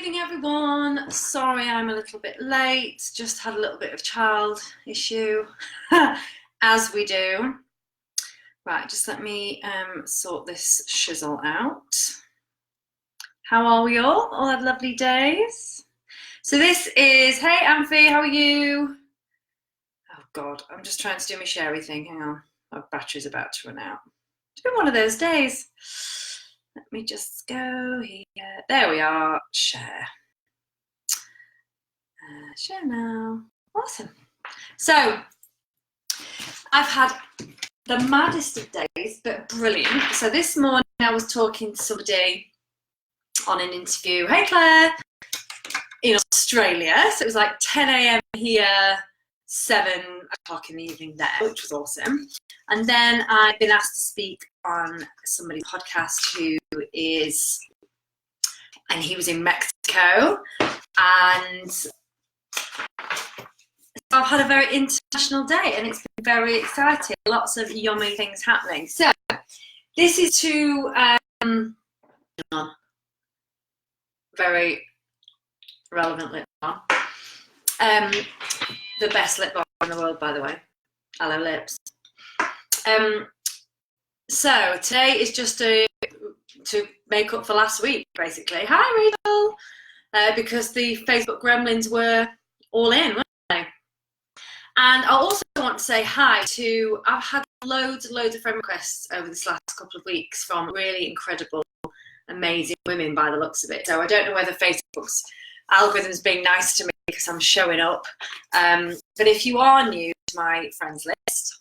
evening, everyone. Sorry I'm a little bit late. Just had a little bit of child issue, as we do. Right, just let me sort this shizzle out. How are we all? All had lovely days? So this is, hey Amphi, how are you? Oh God, I'm just trying to do my sharey thing. Hang on, my battery's about to run out. It's been one of those days. Let me just go here. There we are. Share. Share now. Awesome. So I've had the maddest of days, but brilliant. So this morning I was talking to somebody on an interview. Hey Claire, in Australia. So it was like 10 a.m. here, 7 o'clock in the evening there, which was awesome. And then I've been asked to speak on somebody's podcast who is, and he was in Mexico, and so I've had a very international day and it's been very exciting. Lots of yummy things happening. So this is to very relevant lip balm. The best lip balm in the world, by the way. Aloe Lips. So today is just to make up for last week, basically. Hi, Rachel! Because the Facebook gremlins were all in, weren't they? And I also want to say hi to, I've had loads and loads of friend requests over this last couple of weeks from really incredible, amazing women by the looks of it. So I don't know whether Facebook's algorithm's being nice to me because I'm showing up. But if you are new to my friends list,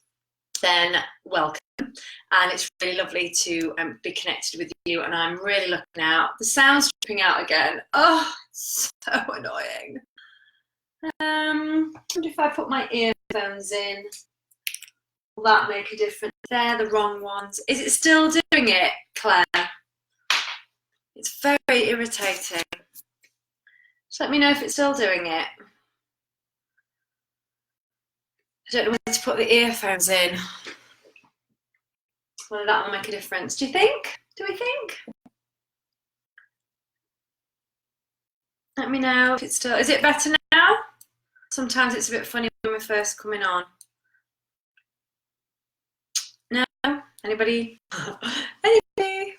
then welcome. And it's really lovely to be connected with you. And I'm really looking out. The sound's dripping out again. Oh, it's so annoying. I wonder if I put my earphones in, will that make a difference? They're the wrong ones. Is it still doing it, Claire? It's very irritating. Just let me know if it's still doing it. I don't know where to put the earphones in. Whether that will make a difference. Do you think? Do we think? Let me know if it's still... Is it better now? Sometimes it's a bit funny when we're first coming on. No? Anybody? Anybody?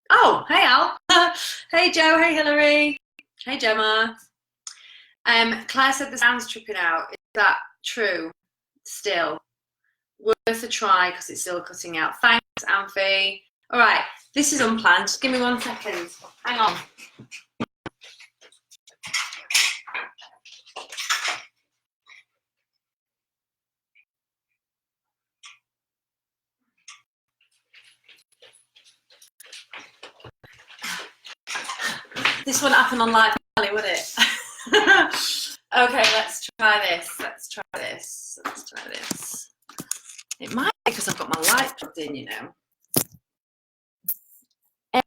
Oh, hey Al. Hey Joe, hey Hilary. Hey Gemma. Claire said the sound's tripping out. Is that true? Still? Worth a try because it's still cutting out. Thanks, Amphi. All right, this is unplanned. Just give me 1 second. Hang on. This wouldn't happen on live, would it? Okay, let's try this. Let's try this. Let's try this. It might be because I've got my light plugged in, you know.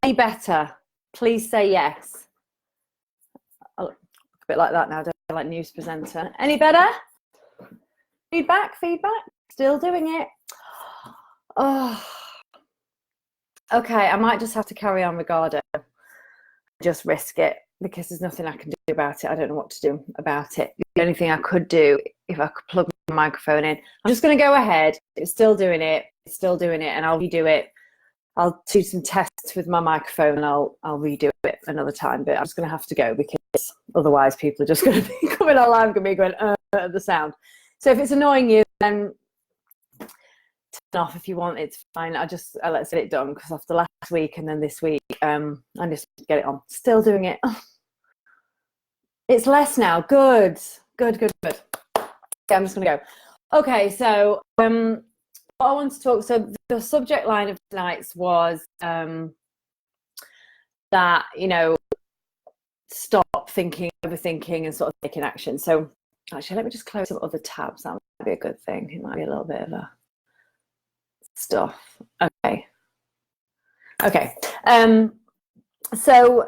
Any better? Please say yes. I look a bit like that now, don't I? Like news presenter. Any better? Feedback? Feedback? Still doing it? Oh. Okay, I might just have to carry on Ricardo. Just risk it because there's nothing I can do about it. I don't know what to do about it. The only thing I could do, if I could plug my microphone in, I'm just going to go ahead. It's still doing it. It's still doing it, and I'll redo it. I'll do some tests with my microphone, and I'll redo it another time. But I'm just going to have to go because otherwise people are just going to be coming online and me going the sound. So if it's annoying you, then turn off if you want. It's fine. Let's get it done because after last week and then this week, I just get it on. Still doing it. It's less now. Good. Yeah, I'm just gonna go. Okay, so what I want to talk. So the subject line of tonight's was that stop thinking, overthinking, and sort of taking action. So actually, let me just close some other tabs. That might be a good thing. It might be a little bit of a stuff. Okay. So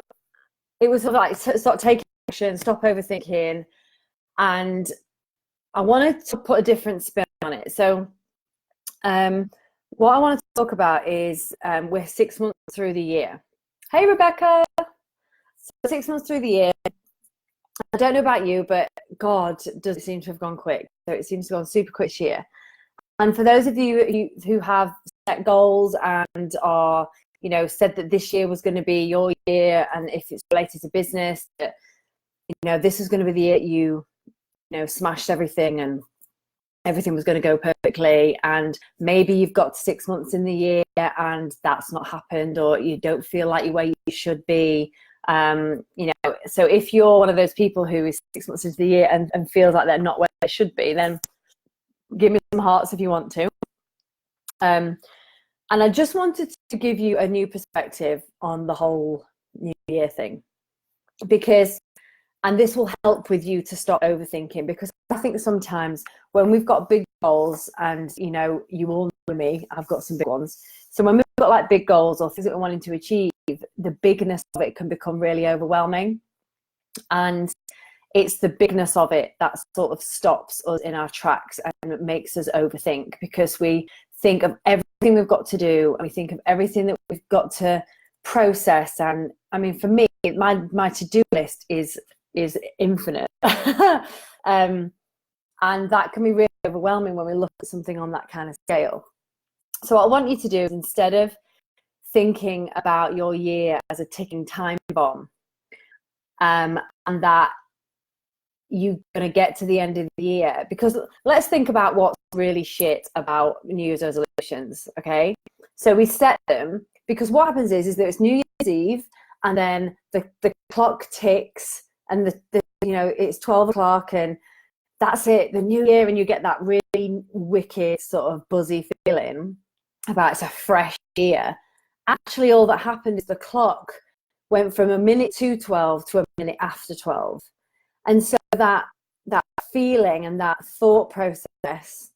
it was like start taking action, stop overthinking, and I wanted to put a different spin on it. So what I wanted to talk about is we're 6 months through the year. Hey Rebecca. So 6 months through the year, I don't know about you, but God, does it seem to have gone quick. So it seems to have gone super quick this year. And for those of you who have set goals and are, you know, said that this year was going to be your year, and if it's related to business, that, you know, this is going to be the year you know, smashed everything and everything was going to go perfectly, and maybe you've got to 6 months in the year and that's not happened, or you don't feel like you're where you should be. You know, so if you're one of those people who is 6 months into the year and feels like they're not where they should be, then give me some hearts if you want to. And I just wanted to give you a new perspective on the whole New Year thing, because, and this will help with you to stop overthinking, because I think sometimes when we've got big goals, and, you know, you all know me, I've got some big ones. So when we've got like big goals or things that we're wanting to achieve, the bigness of it can become really overwhelming. And it's the bigness of it that sort of stops us in our tracks and makes us overthink, because we think of everything we've got to do, and we think of everything that we've got to process. And I mean, for me, my to-do list is infinite. And that can be really overwhelming when we look at something on that kind of scale. So what I want you to do is, instead of thinking about your year as a ticking time bomb, and that you're going to get to the end of the year, because let's think about what's really shit about New Year's resolutions. Okay, so we set them because what happens is that it's New Year's Eve, and then the clock ticks, and the you know, it's 12 o'clock, and that's it, the new year, and you get that really wicked sort of buzzy feeling about it's a fresh year. Actually, all that happened is the clock went from a minute to 12 to a minute after 12. And so that feeling and that thought process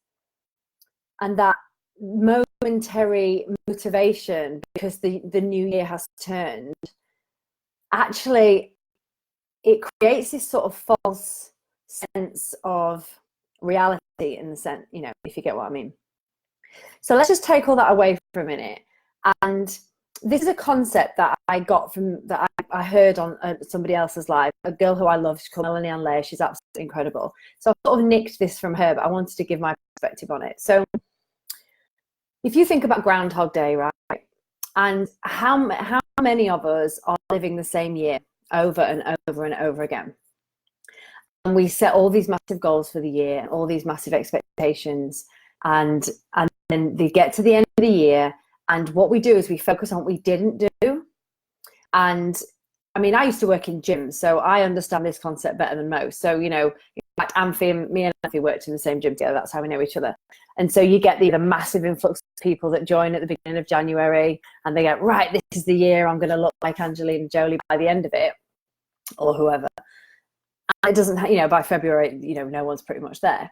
and that momentary motivation because the new year has turned, actually it creates this sort of false sense of reality, in the sense, you know, if you get what I mean. So let's just take all that away for a minute. And this is a concept that I got from, that I heard on somebody else's live, a girl who I love, she's called Melanie Ann Lair. She's absolutely incredible. So I sort of nicked this from her, but I wanted to give my perspective on it. So if you think about Groundhog Day, right, and how many of us are living the same year over and over and over again? And we set all these massive goals for the year, all these massive expectations, and then they get to the end of the year, and what we do is we focus on what we didn't do. And I mean, I used to work in gyms, so I understand this concept better than most. So, you know, in fact, me and Amphi worked in the same gym together. That's how we know each other. And so you get the massive influx of people that join at the beginning of January, and they go, right, this is the year I'm going to look like Angelina Jolie by the end of it, or whoever. And it doesn't, you know, by February, you know, no one's pretty much there.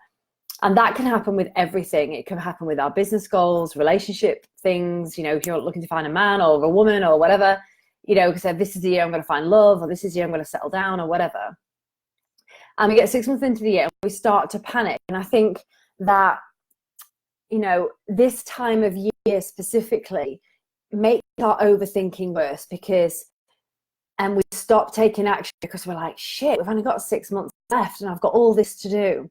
And that can happen with everything. It can happen with our business goals, relationship things, you know, if you're looking to find a man or a woman or whatever, you know, because this is the year I'm going to find love, or this is the year I'm going to settle down, or whatever. And we get 6 months into the year and we start to panic. And I think that, you know, this time of year specifically makes our overthinking worse, because, and we stop taking action because we're like, shit, we've only got 6 months left and I've got all this to do.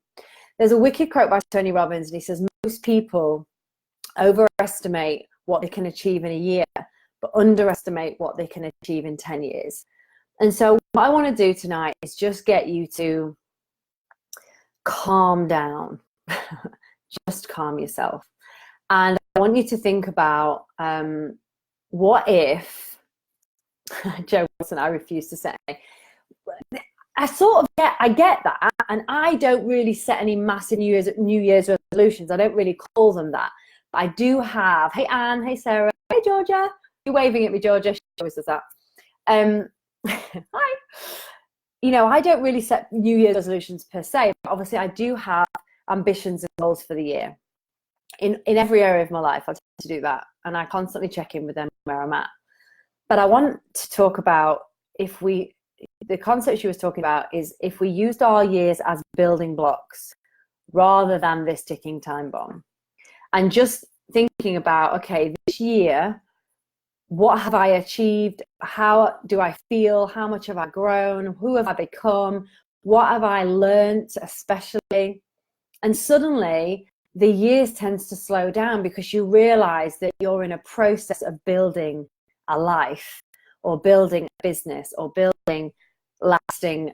There's a wicked quote by Tony Robbins, and he says, most people overestimate what they can achieve in a year, but underestimate what they can achieve in 10 years. And so what I want to do tonight is just get you to calm down, just calm yourself. And I want you to think about what if, Joe Wilson, I refuse to say, I get that, and I don't really set any massive New Year's resolutions. I don't really call them that. But I do have, hey Anne, hey Sarah, hey Georgia. You're waving at me, Georgia. She always does that. Hi. You know, I don't really set New Year's resolutions per se, but obviously I do have ambitions and goals for the year. In every area of my life, I tend to do that, and I constantly check in with them where I'm at. But I want to talk about, the concept she was talking about is if we used our years as building blocks rather than this ticking time bomb, and just thinking about, okay, this year, what have I achieved? How do I feel? How much have I grown? Who have I become? What have I learned, especially? And suddenly the years tends to slow down because you realize that you're in a process of building a life, or building a business, or building lasting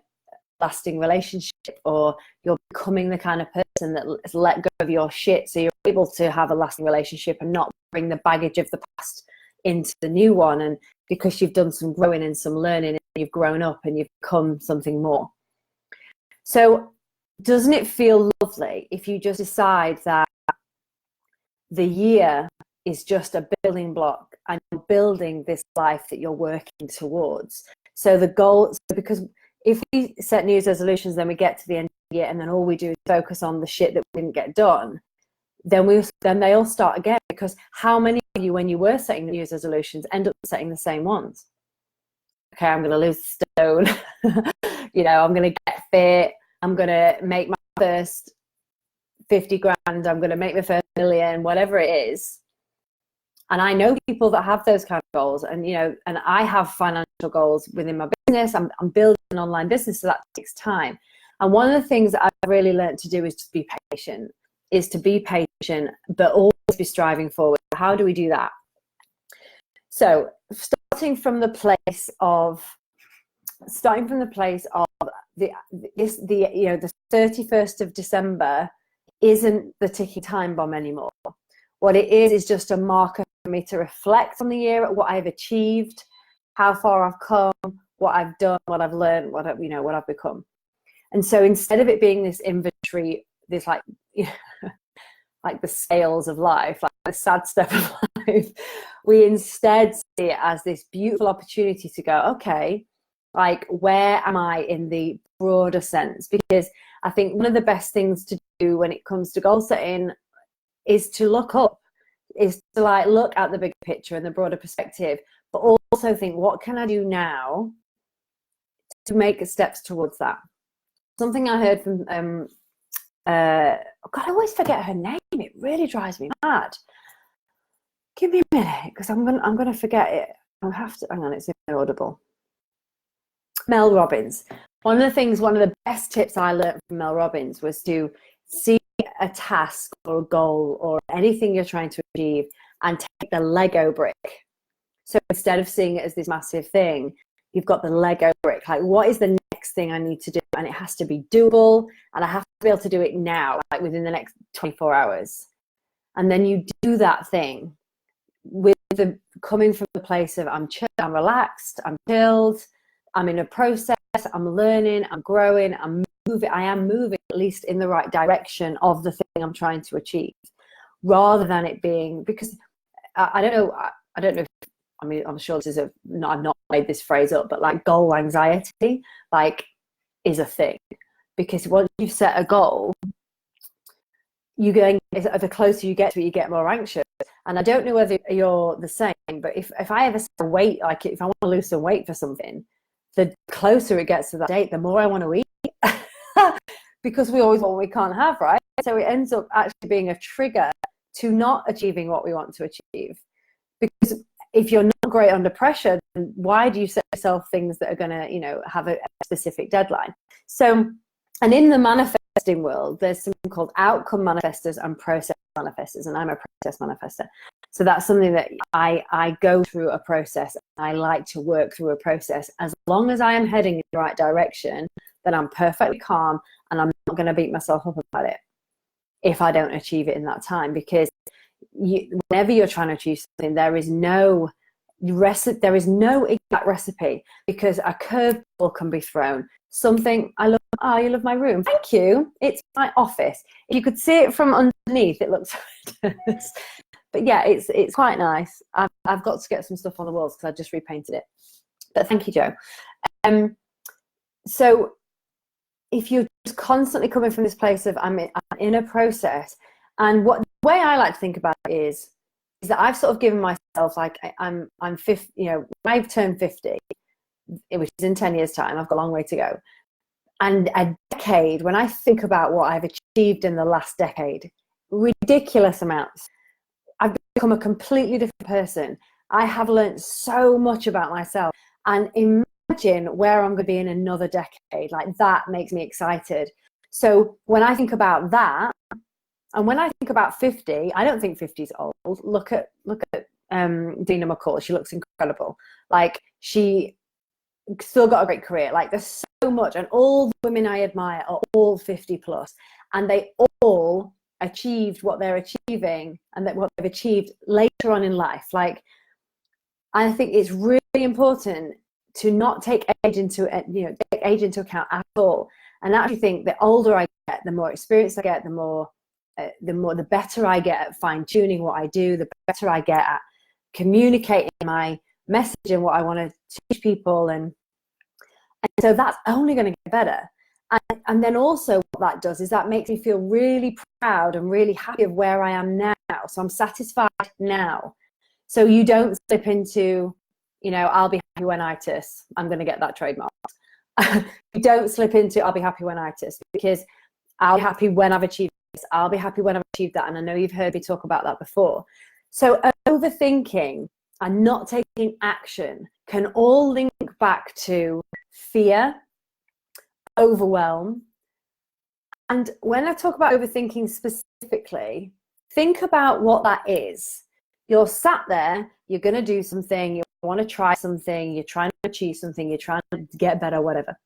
relationship, or you're becoming the kind of person that has let go of your shit, so you're able to have a lasting relationship and not bring the baggage of the past into the new one. And because you've done some growing and some learning, and you've grown up and you've become something more. So doesn't it feel lovely if you just decide that the year is just a building block, and you're building this life that you're working towards? So the goal, because if we set New Year's resolutions, then we get to the end of the year and then all we do is focus on the shit that we didn't get done, then they all start again. Because how many of you, when you were setting New Year's resolutions, end up setting the same ones? Okay, I'm going to lose stone. I'm going to get fit. I'm going to make my first 50 grand. I'm going to make my first million, whatever it is. And I know people that have those kind of goals, and and I have financial goals within my business. I'm building an online business, so that takes time. And one of the things that I've really learned to do is to be patient, but always be striving forward. How do we do that? So starting from the place of the 31st of December isn't the ticking time bomb anymore. What it is just a marker for me to reflect on the year, what I've achieved, how far I've come, what I've done, what I've learned, what I've become. And so instead of it being this inventory, this like the scales of life, like the sad stuff of life, we instead see it as this beautiful opportunity to go, okay, like where am I in the broader sense? Because I think one of the best things to do when it comes to goal setting is to look up, is to look at the big picture and the broader perspective, but also think, what can I do now to make steps towards that? Something I heard from God, I always forget her name. It really drives me mad. Give me a minute, because I'm gonna forget it. I'll have to hang on. It's inaudible. Mel Robbins. One of the best tips I learned from Mel Robbins was to see a task or a goal or anything you're trying to achieve and take the Lego brick. So instead of seeing it as this massive thing, you've got the Lego brick. Like, what is the next thing I need to do? And it has to be doable, and I have to be able to do it now, like within the next 24 hours. And then you do that thing with coming from the place of I'm chill, I'm relaxed, I'm chilled, I'm in a process, I'm learning, I'm growing, I am moving at least in the right direction of the thing I'm trying to achieve, rather than it being, because I don't know. I mean, I'm sure I've not made this phrase up, but like goal anxiety, like, is a thing. Because once you've set a goal, the closer you get to it, you get more anxious. And I don't know whether you're the same, but if I ever set a weight, like if I want to lose some weight for something, the closer it gets to that date, the more I want to eat. Because we always want what we can't have, right? So it ends up actually being a trigger to not achieving what we want to achieve. Because if you're not great under pressure, then why do you set yourself things that are going to, have a specific deadline? So, and in the manifesting world, there's something called outcome manifestors and process manifestors, and I'm a process manifestor. So that's something that I go through a process. I like to work through a process. As long as I am heading in the right direction, then I'm perfectly calm, and I'm not going to beat myself up about it if I don't achieve it in that time. Because whenever you're trying to achieve something, there is no exact recipe, because a curveball can be thrown. Something, you love my room. Thank you. It's my office. If you could see it from underneath, it looks horrendous. But yeah, it's quite nice. I've got to get some stuff on the walls because I just repainted it. But thank you, Joe. So if you're just constantly coming from this place of I'm in a process, and the way I like to think about it is that I've sort of given myself, like, I'm 50, when I've turned 50, which is in 10 years time, I've got a long way to go. And a decade, when I think about what I've achieved in the last decade, ridiculous amounts. I've become a completely different person. I have learned so much about myself. And imagine where I'm going to be in another decade. Like, that makes me excited. So when I think about that, and when I think about 50, I don't think 50 is old. Look at Dina McCall. She looks incredible. Like, she still got a great career. Like, there's so much, and all the women I admire are all 50 plus, and they all achieved what they're achieving and that what they've achieved later on in life. Like, I think it's really important to not take age into account at all. And I actually think the older I get, the more experience I get, the better I get at fine tuning what I do, the better I get at communicating my message and what I want to teach people. And so that's only going to get better. And then also what that does is that makes me feel really proud and really happy of where I am now. So I'm satisfied now. So you don't slip into, I'll be happy when itis. I'm going to get that trademark. You don't slip into, I'll be happy when itis, because I'll be happy when I've achieved this. I'll be happy when I've achieved that. And I know you've heard me talk about that before. So overthinking and not taking action can all link back to fear, overwhelm. And when I talk about overthinking specifically, think about what that is. You're sat there, you're going to do something, you want to try something, you're trying to achieve something, you're trying to get better, whatever.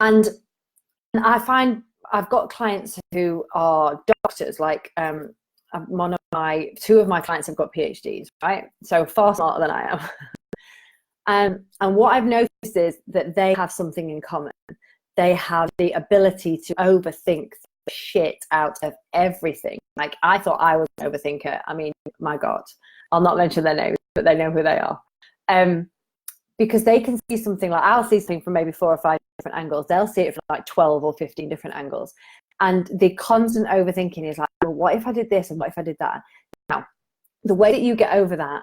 And I find I've got clients who are doctors, like two of my clients have got PhDs, right? So far smarter than I am. And what I've noticed is that they have something in common. They have the ability to overthink the shit out of everything. Like, I thought I was an overthinker. I mean, my God, I'll not mention their names, but they know who they are. Because they can see something, like, I'll see something from maybe 4 or 5 different angles. They'll see it from like 12 or 15 different angles. And the constant overthinking is like, well, what if I did this and what if I did that? Now, the way that you get over that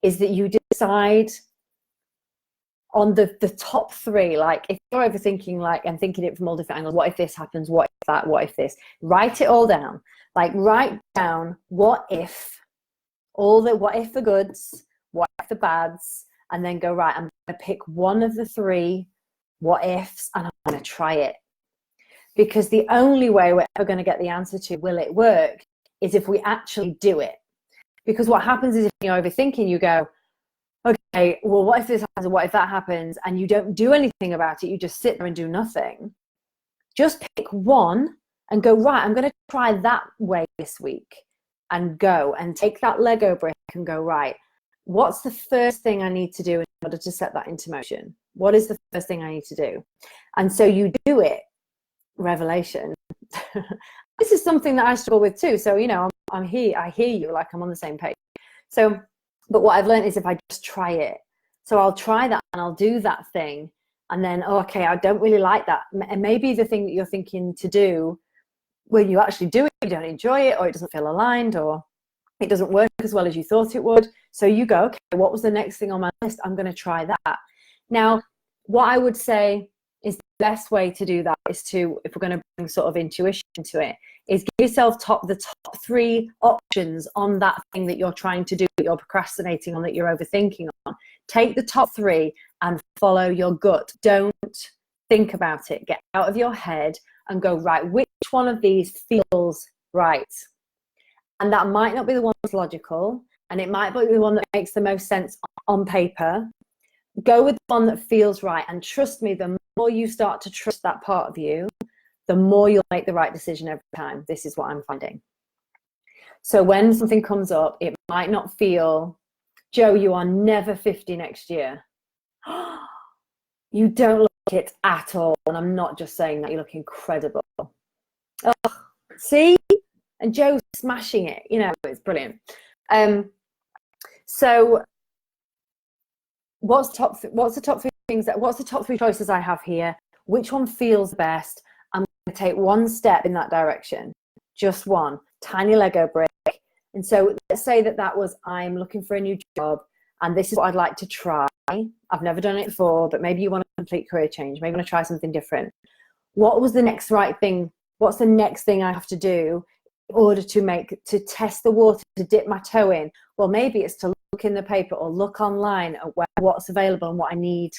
is that you decide on the top 3. Like, if you're overthinking, like, and thinking it from all different angles, what if this happens, what if that, what if this, write it all down. Like, write down what if the goods, what if the bads, and then go, right, I'm going to pick one of the 3 what ifs and I'm going to try it. Because the only way we're ever going to get the answer to will it work is if we actually do it. Because what happens is, if you're overthinking, you go, okay, well, what if this happens, or what if that happens? And you don't do anything about it. You just sit there and do nothing. Just pick one and go, right, I'm going to try that way this week, and go and take that Lego brick and go, right, what's the first thing I need to do in order to set that into motion? What is the first thing I need to do? And so you do it. Revelation. This is something that I struggle with too. So, I'm here, I hear you, like, I'm on the same page. So, but what I've learned is, if I just try it, so I'll try that and I'll do that thing, and then, oh, okay, I don't really like that. And maybe the thing that you're thinking to do, when you actually do it, you don't enjoy it, or it doesn't feel aligned, or it doesn't work as well as you thought it would. So you go, okay, what was the next thing on my list? I'm going to try that. Now, what I would say is the best way to do that is to, if we're going to bring sort of intuition to it, is give yourself the top 3 options on that thing that you're trying to do, that you're procrastinating on, that you're overthinking on. Take the top 3 and follow your gut. Don't think about it. Get out of your head and go, right, which one of these feels right? And that might not be the one that's logical, and it might be the one that makes the most sense on paper. Go with the one that feels right, and trust me, the more you start to trust that part of you, the more you'll make the right decision every time. This is what I'm finding. So when something comes up, it might not feel, Joe, you are never 50 next year. You don't look it at all. And I'm not just saying that, you look incredible. Oh, see? And Joe's smashing it. It's brilliant. So what's the top 3 things what's the top 3 choices I have here? Which one feels best? I'm going to take one step in that direction, just one tiny Lego brick. And so let's say that was, I'm looking for a new job, and this is what I'd like to try. I've never done it before, but maybe you want a complete career change. Maybe you want to try something different. What was the next right thing? What's the next thing I have to do in order to test the water, to dip my toe in? Well, maybe it's to look in the paper or look online at what's available and what I need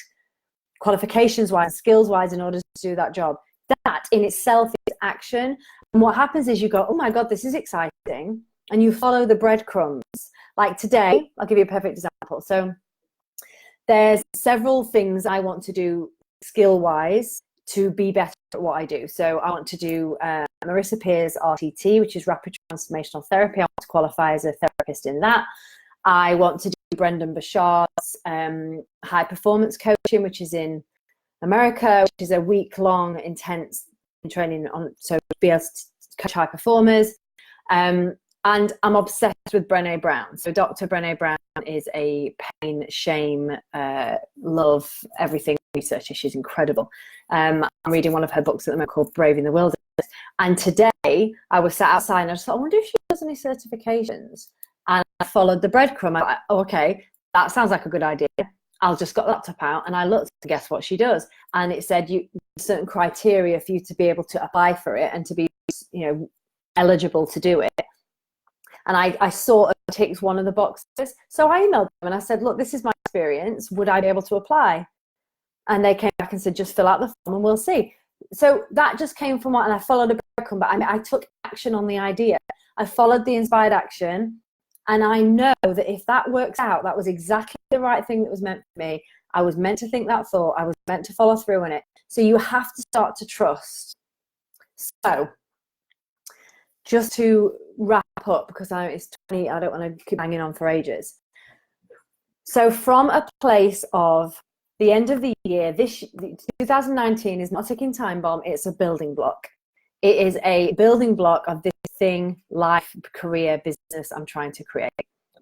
qualifications wise, skills wise, in order to do that job. That in itself is action. And what happens is you go, oh my God, this is exciting. And you follow the breadcrumbs. Like today, I'll give you a perfect example. So there's several things I want to do skill wise to be better at what I do. So I want to do Marissa Peer's RTT, which is Rapid Transformational Therapy. I want to qualify as a therapist in that. I want to do Brendan Bashard's high performance coaching, which is in America, which is a week-long intense training on so to be able to coach high performers. And I'm obsessed with Brené Brown. So Dr. Brené Brown is a pain, shame, love, everything researcher. She's incredible. I'm reading one of her books at the moment called Braving the Wilderness. And today I was sat outside and I just thought, I wonder if she does any certifications. And I followed the breadcrumb. I'm like, oh, okay, that sounds like a good idea. I'll just got the laptop out and I looked to guess what she does. And it said certain criteria for you to be able to apply for it and to be, eligible to do it. And I sort of ticked one of the boxes. So I emailed them and I said, look, this is my experience. Would I be able to apply? And they came back and said, just fill out the form and we'll see. So that just came from and I followed a breadcrumb, but I took action on the idea. I followed the inspired action. And I know that if that works out, that was exactly the right thing that was meant for me. I was meant to think that thought. I was meant to follow through on it. So you have to start to trust. So just to wrap up, because it's 20, I don't want to keep hanging on for ages. So from a place of the end of the year, 2019 is not a ticking time bomb. It's a building block. It is a building block of this thing, life, career, business I'm trying to create.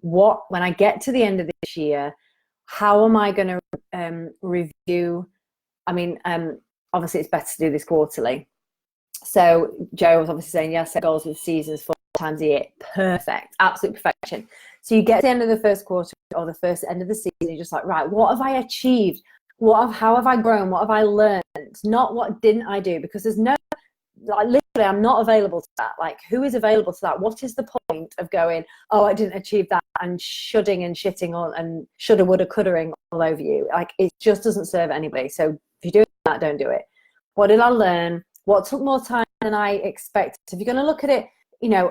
When I get to the end of this year, how am I going to review? I mean, obviously it's better to do this quarterly. So Joe was obviously saying, yes, set goals with seasons 4 times a year. Perfect, absolute perfection. So you get to the end of the first quarter or the first end of the season, you're just like, right, what have I achieved? How have I grown? What have I learned? Not what didn't I do? Because there's no, like, literally, I'm not available to that. Like, who is available to that? What is the point of going, oh, I didn't achieve that, and shudding and shitting on and shoulda, woulda, coulda-ing all over you? Like, it just doesn't serve anybody. So if you're doing that, don't do it. What did I learn? What took more time than I expected? If you're going to look at it,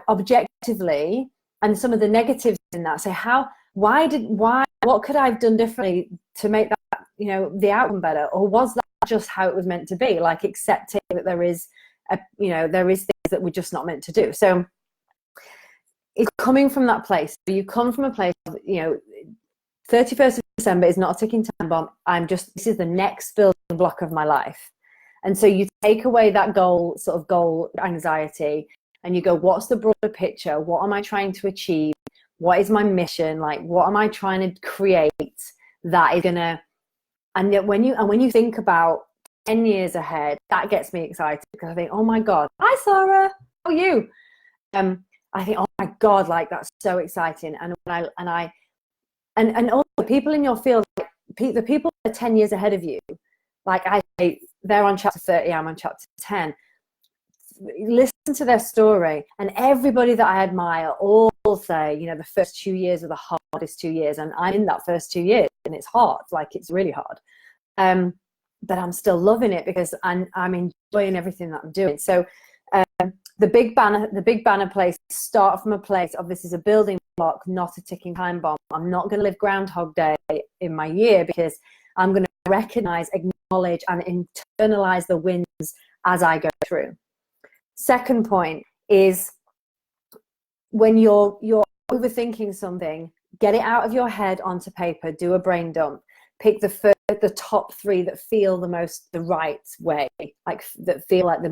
objectively, and some of the negatives in that, say what could I have done differently to make that, the outcome better? Or was that just how it was meant to be? Like, accepting that there is things that we're just not meant to do. So it's coming from that place. You come from a place of, 31st of December is not a ticking time bomb. This is the next building block of my life. And so you take away that goal anxiety, and you go, what's the broader picture? What am I trying to achieve? What is my mission? Like, what am I trying to create that is gonna, and yet when you think about 10 years ahead, that gets me excited, because I think, oh my God, hi Sarah, how are you? I think, oh my God, like, that's so exciting. And when all the people in your field, the people that are 10 years ahead of you, like, they're on chapter 30, I'm on chapter 10. Listen to their story, and everybody that I admire all say, the first 2 years are the hardest 2 years, and I'm in that first 2 years, and it's hard, like, it's really hard. But I'm still loving it because I'm enjoying everything that I'm doing. So the big banner place, start from a place of, this is a building block, not a ticking time bomb. I'm not going to live Groundhog Day in my year, because I'm going to recognize, acknowledge, and internalize the wins as I go through. Second point is, when you're overthinking something, get it out of your head onto paper, do a brain dump. Pick the top 3 that feel the right way, like, that feel like the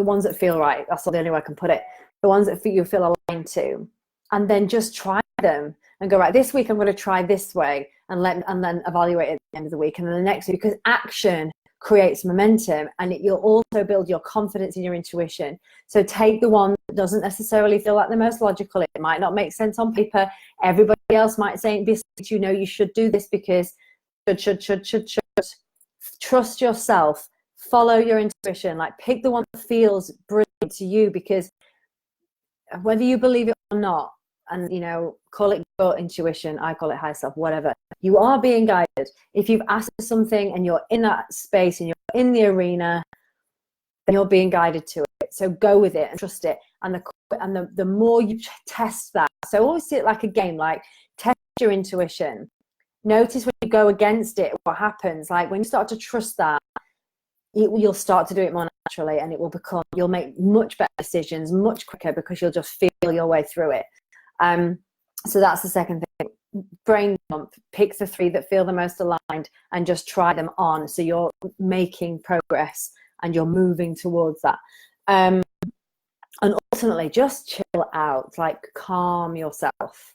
ones that feel right. That's the only way I can put it. The ones that you feel aligned to, and then just try them and go, right, this week I'm going to try this way, and then evaluate at the end of the week, and then the next week, because action creates momentum, and you'll also build your confidence in your intuition. So take the one that doesn't necessarily feel like the most logical. It might not make sense on paper. Everybody else might say, you should do this because should. Trust yourself. Follow your intuition. Like, pick the one that feels brilliant to you, because whether you believe it or not, and call it your intuition, I call it higher self, whatever. You are being guided. If you've asked for something and you're in that space and you're in the arena, then you're being guided to it. So go with it and trust it. And the more you test that, so always see it like a game, like test your intuition. Notice when you go against it, what happens. Like when you start to trust that, you'll start to do it more naturally, and you'll make much better decisions much quicker because you'll just feel your way through it. So that's the second thing. Brain dump. Pick the 3 that feel the most aligned and just try them on. So you're making progress and you're moving towards that. And ultimately, just chill out. Like calm yourself,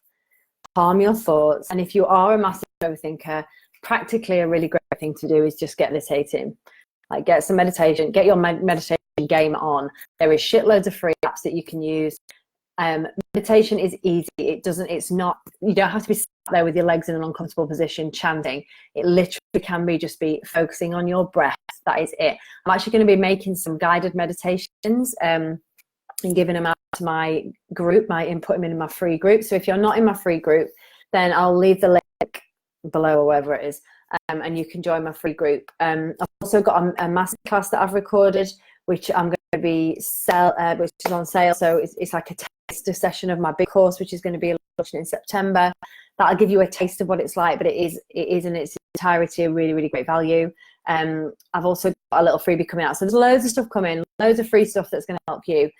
calm your thoughts. And if you are a massive overthinker, practically a really great thing to do is just get meditating. Like get some meditation, get your meditation game on. There is shitloads of free apps that you can use. Meditation is easy. You don't have to be sat there with your legs in an uncomfortable position chanting. It literally can be just be focusing on your breath. That is it. I'm actually going to be making some guided meditations and giving them out to my group, putting them in my free group. So if you're not in my free group, then I'll leave the link below or wherever it is. And you can join my free group. I've also got a masterclass that I've recorded, which I'm going to be which is on sale. So it's like a taster session of my big course, which is going to be launching in September. That'll give you a taste of what it's like, but it is in its entirety a really, really great value. I've also got a little freebie coming out. So there's loads of stuff coming, loads of free stuff that's going to help you.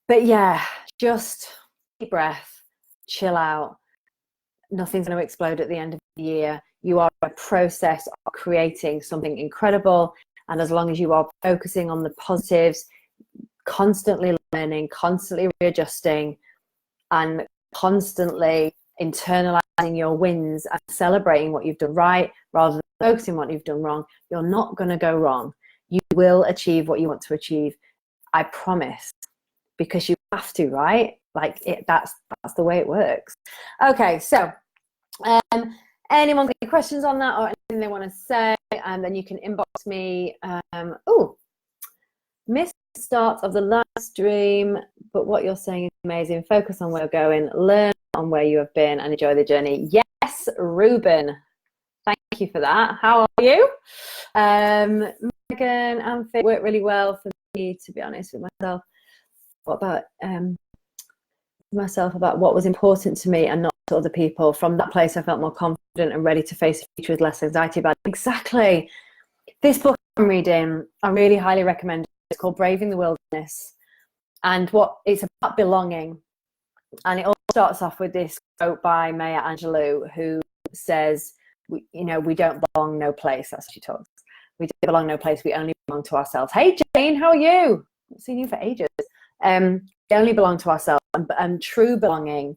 But yeah, just deep breath, chill out. Nothing's going to explode at the end of the year. You are in a process of creating something incredible. And as long as you are focusing on the positives, constantly learning, constantly readjusting, and constantly internalizing your wins and celebrating what you've done right rather than focusing on what you've done wrong, you're not going to go wrong. You will achieve what you want to achieve. I promise. Because you have to, right? Like that's the way it works. Okay, so anyone got any questions on that or anything they want to say, and then you can inbox me. Missed the start of the live stream, but what you're saying is amazing. Focus on where you're going, learn on where you have been, and enjoy the journey. Yes, Ruben. Thank you for that. How are you? Megan and Fit worked really well for me, to be honest with myself. What about myself about what was important to me and not to other people? From that place, I felt more confident and ready to face the future with less anxiety about it. Exactly. This book I'm reading, I really highly recommend it. It's called Braving the Wilderness. And it's about belonging. And it all starts off with this quote by Maya Angelou, who says, we don't belong no place. That's what she talks. We don't belong no place. We only belong to ourselves. Hey, Jane, how are you? I've seen you for ages. We only belong to ourselves, and true belonging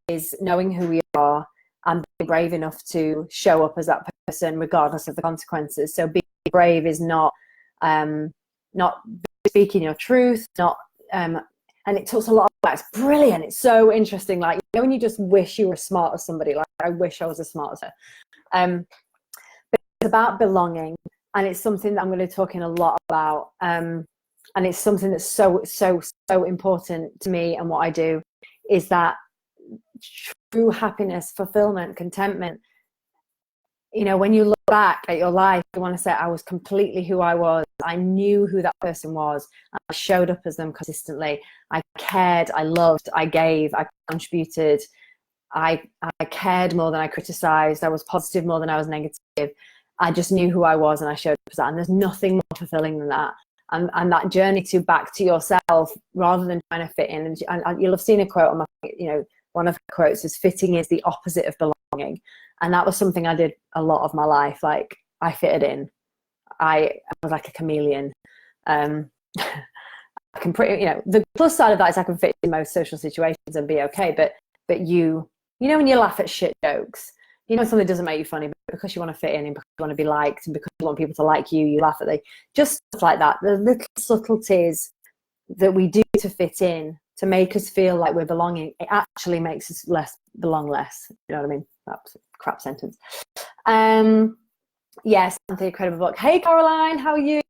is knowing who we are and being brave enough to show up as that person regardless of the consequences. So being brave is not speaking your truth, and it talks a lot about, it's brilliant, it's so interesting, like when you just wish you were smart as somebody, like I wish I was as smart as her. But it's about belonging, and it's something that I'm going to be talking a lot about. And it's something that's so, so, so important to me and what I do, is that true happiness, fulfillment, contentment. When you look back at your life, you want to say, I was completely who I was. I knew who that person was. I showed up as them consistently. I cared, I loved, I gave, I contributed. I cared more than I criticized. I was positive more than I was negative. I just knew who I was and I showed up as that. And there's nothing more fulfilling than that. And that journey back to yourself rather than trying to fit in. And you'll have seen a quote on one of the quotes is, fitting is the opposite of belonging. And that was something I did a lot of my life. Like I fitted in. I was like a chameleon. I can the plus side of that is I can fit in most social situations and be okay. But when you laugh at shit jokes, something doesn't make you funny, but because you want to fit in and because you want to be liked and because you want people to like you, you laugh at them. Just stuff like that. The little subtleties that we do to fit in, to make us feel like we're belonging, it actually makes us belong less. You know what I mean? That's a crap sentence. Yes, the incredible book. Hey, Caroline, how are you?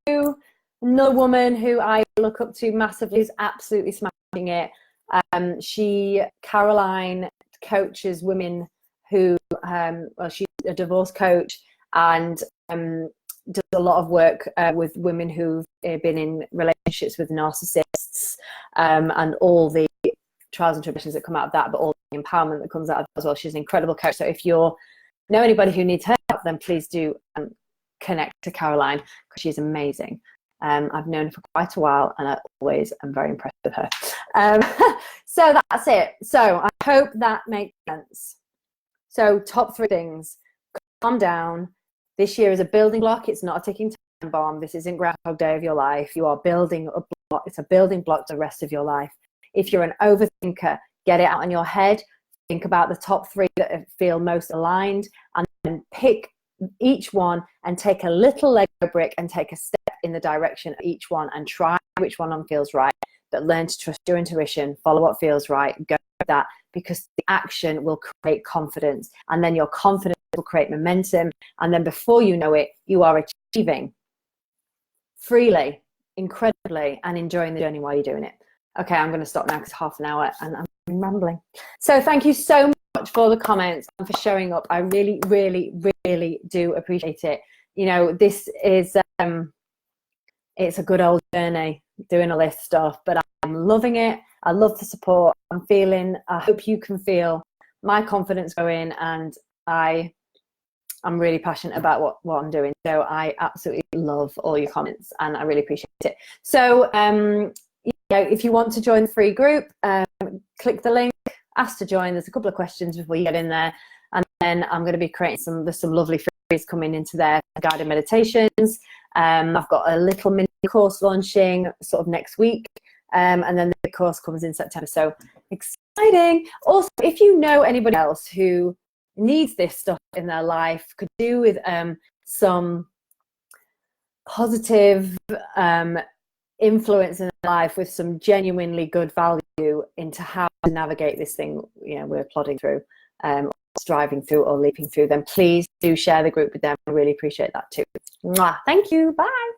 Another woman who I look up to massively, is absolutely smashing it. Caroline coaches women who, well, she's a divorce coach, and does a lot of work with women who've been in relationships with narcissists, and all the trials and tribulations that come out of that, but all the empowerment that comes out of it as well. She's an incredible coach. So if you know anybody who needs her help, then please do connect to Caroline, because she's amazing. I've known her for quite a while, and I always am very impressed with her. So that's it. So I hope that makes sense. So top 3 things: calm down. This year is a building block. It's not a ticking time bomb. This isn't Groundhog Day of your life. You are building a block. It's a building block to the rest of your life. If you're an overthinker, get it out in your head. Think about the top 3 that feel most aligned, and then pick each one and take a little Lego brick and take a step in the direction of each one, and try which one feels right. But learn to trust your intuition, follow what feels right, go with that, because the action will create confidence, and then your confidence will create momentum, and then before you know it, you are achieving freely, incredibly, and enjoying the journey while you're doing it. Okay, I'm going to stop now because half an hour and I'm rambling. So thank you so much for the comments and for showing up. I really, really, really do appreciate it. You know, this is it's a good old journey doing all this stuff, but I'm loving it. I love the support I'm feeling. I hope you can feel my confidence going, and I'm really passionate about what I'm doing. So I absolutely love all your comments, and I really appreciate it. So if you want to join the free group, click the link, ask to join. There's a couple of questions before you get in there, and then I'm going to be creating there's some lovely freebies coming into there, guided meditations. I've got a little mini course launching sort of next week, and then the course comes in September. So exciting. Also, if you know anybody else who needs this stuff in their life, could do with some positive influence in their life, with some genuinely good value into how to navigate this thing, you know, we're plodding through, striving through, or leaping through, then please do share the group with them. I really appreciate that too. Mwah. Thank you. Bye.